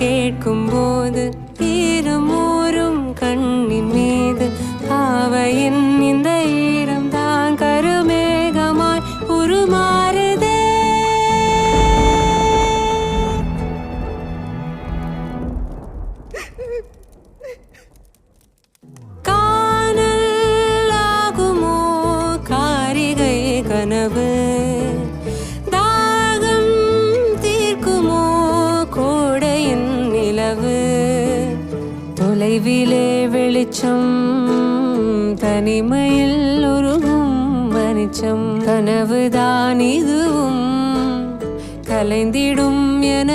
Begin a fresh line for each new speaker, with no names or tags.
கேட்கும்போது ஈரமூறும் கண்ணின் மீது பாவையின் இந்த ஈரம் தான் கருமேகமாய் உருமாறுதே. காணல் ஆகுமோ காரிகை கனவு, தாகம் தீர்க்குமோ கோடையின் நிலவு, தொலைவிலே வெளிச்சம் தனிமையில் உருகும் மனிச்சம், கனவுதான் இதுவும் கலைந்திடும் என